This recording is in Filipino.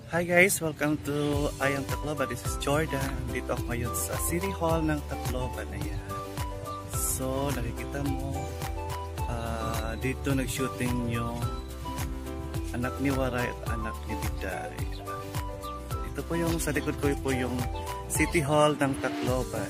Hi guys, welcome to Ayang Tacloban. This is Jordan. Dito ako ngayon sa City Hall ng Tacloban. Ayan. So, nakikita mo, dito nag-shooting yung anak ni Waray at anak ni Biday. Ito po yung, sa likod ko po yung City Hall ng Tacloban.